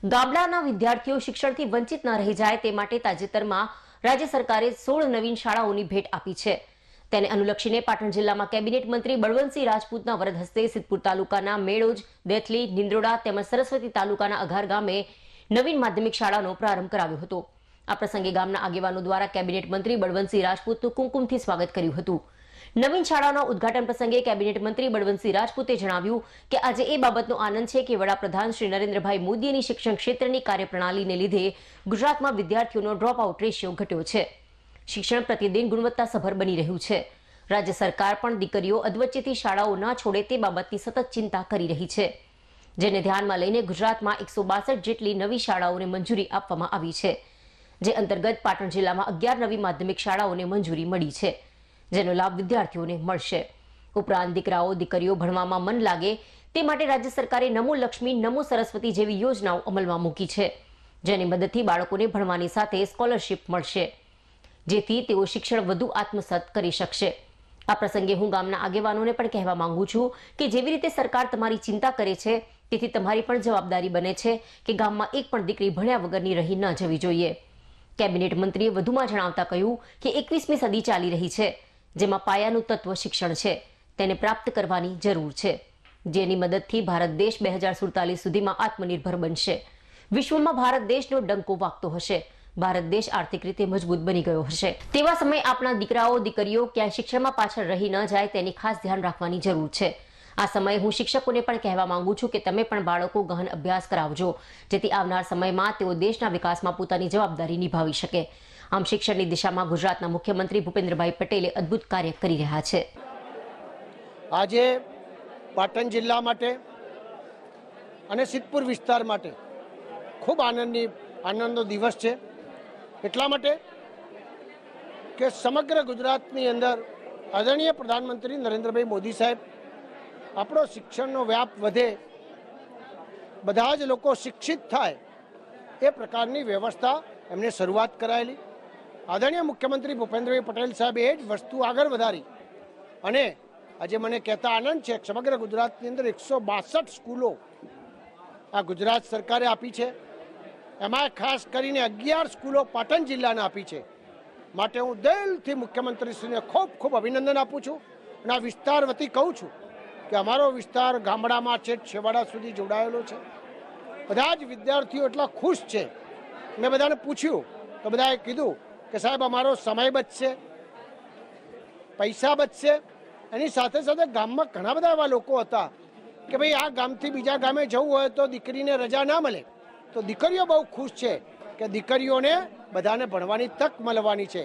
ગામડાના વિદ્યાર્થીઓ શિક્ષણથી વંચિત ન રહી જાય તે માટે તાજેતરમાં રાજ્ય સરકારે 16 નવીન શાળાઓની ભેટ આપી છે। તેને અનુલક્ષીને પાટણ જિલ્લામાં કેબિનેટ મંત્રી બળવંતસિંહ રાજપૂતના વરદ હસ્તે સિદ્ધપુર તાલુકાના મેળોજ, દેથલી, નિંદ્રોડા તેમજ સરસ્વતી તાલુકાના અઘાર ગામે નવીન માધ્યમિક શાળાનો પ્રારંભ કરાવ્યો હતો। આ પ્રસંગે ગામના આગેવાનો દ્વારા કેબિનેટ મંત્રી બળવંતસિંહ રાજપૂતનું કુમકુમથી સ્વાગત કર્યું હતું। નવીન શાળાના ઉદ્ઘાટન પ્રસંગે કેબિનેટ મંત્રી બળવંતસિંહ રાજપૂતે જણાવ્યું કે આજે એ બાબતનો આનંદ છે કે વડાપ્રધાન શ્રી નરેન્દ્રભાઈ મોદીની શિક્ષણ ક્ષેત્રની કાર્યપ્રણાલીને લીધે ગુજરાતમાં વિદ્યાર્થીઓનો ડ્રોપ આઉટ રેશિયો ઘટ્યો છે। શિક્ષણ પ્રતિદિન ગુણવત્તાસભર બની રહ્યું છે। રાજ્ય સરકાર પણ દીકરીઓ અધવચ્ચેથી શાળાઓ ન છોડે તે બાબતની સતત ચિંતા કરી રહી છે, જેને ધ્યાનમાં લઈને ગુજરાતમાં 162 જેટલી નવી શાળાઓને મંજૂરી આપવામાં આવી છે, જે અંતર્ગત પાટણ જિલ્લામાં 11 નવી માધ્યમિક શાળાઓને મંજૂરી મળી છે, જેનો લાભ વિદ્યાર્થીઓને મળશે। ઉપરાંત દીકરાઓ દીકરીઓ ભણવામાં મન લાગે તે માટે રાજ્ય સરકારે નમો લક્ષ્મી, નમો સરસ્વતી જેવી યોજનાઓ અમલમાં મૂકી છે, જેની મદદથી બાળકોને ભણવાની સાથે સ્કોલરશીપ મળશે, જેથી તેઓ શિક્ષણ વધુ આત્મસાત કરી શકશે। આ પ્રસંગે હું ગામના આગેવાનોને પણ કહેવા માંગુ છું કે જેવી રીતે સરકાર તમારી ચિંતા કરે છે તેથી તમારી પણ જવાબદારી બને છે કે ગામમાં એક પણ દીકરી ભણ્યા વગરની રહી ન જવી જોઈએ। કેબિનેટ મંત્રીએ વધુમાં જણાવતા કહ્યું કે 21મી સદી ચાલી રહી છે, જેમાં પાયાનું તત્વ શિક્ષણ છે, તેને પ્રાપ્ત કરવાની જરૂર છે, જેની મદદથી ભારત દેશ 2047 સુધીમાં આત્મનિર્ભર બનશે। વિશ્વમાં ભારત દેશનો ડંકો વાગતો હશે, ભારત દેશ આર્થિક રીતે મજબૂત બની ગયો હશે। તેવા સમયે આપણા દીકરાઓ દીકરીઓ ક્યાંય શિક્ષણમાં પાછળ રહી ન જાય તેની ખાસ ધ્યાન રાખવાની જરૂર છે। આ સમયે હું શિક્ષકોને પણ કહેવા માંગુ છું કે તમે પણ બાળકો ગહન અભ્યાસ કરાવજો, જેથી આવનાર સમયમાં તેઓ દેશના વિકાસમાં પોતાની જવાબદારી નિભાવી શકે। આમ શિક્ષણની દિશામાં ગુજરાતના મુખ્યમંત્રી ભૂપેન્દ્રભાઈ પટેલે અદ્ભુત કાર્ય કરી રહ્યા છે। આજે પાટણ જિલ્લા માટે અને સિદ્ધપુર વિસ્તાર માટે ખૂબ આનંદનો દિવસ છે, એટલા માટે કે સમગ્ર ગુજરાતની અંદર આદરણીય પ્રધાનમંત્રી નરેન્દ્રભાઈ મોદી સાહેબ આપણો શિક્ષણનો વ્યાપ વધે, બધા જ લોકો શિક્ષિત થાય એ પ્રકારની વ્યવસ્થા એમને શરૂઆત કરાયેલી। આદરણીય મુખ્યમંત્રી ભૂપેન્દ્રભાઈ પટેલ સાહેબે એ જ વસ્તુ આગળ વધારી અને આજે મને કહેતા આનંદ છે કે સમગ્ર ગુજરાતની અંદર 162 સ્કૂલો આ ગુજરાત સરકારે આપી છે, એમાં ખાસ કરીને 11 સ્કૂલો પાટણ જિલ્લાને આપી છે। માટે હું દિલથી મુખ્યમંત્રીશ્રીને ખૂબ ખૂબ અભિનંદન આપું છું અને આ વિસ્તાર વતી કહું છું કે અમારો વિસ્તાર ગામડામાં છેવાડા સુધી જોડાયેલો છે। બધા જ વિદ્યાર્થીઓ એટલા ખુશ છે। મેં બધાને પૂછ્યું તો બધાએ કીધું કે સાહેબ અમારો સમય બચશે, પૈસા બચશે, એની સાથે સાથે ગામમાં ઘણા બધા એવા લોકો હતા કે ભાઈ આ ગામથી બીજા ગામે જવું હોય તો દીકરીને રજા ના મળે, તો દીકરીઓ બહુ ખુશ છે કે દીકરીઓને બધાને ભણવાની તક મળવાની છે।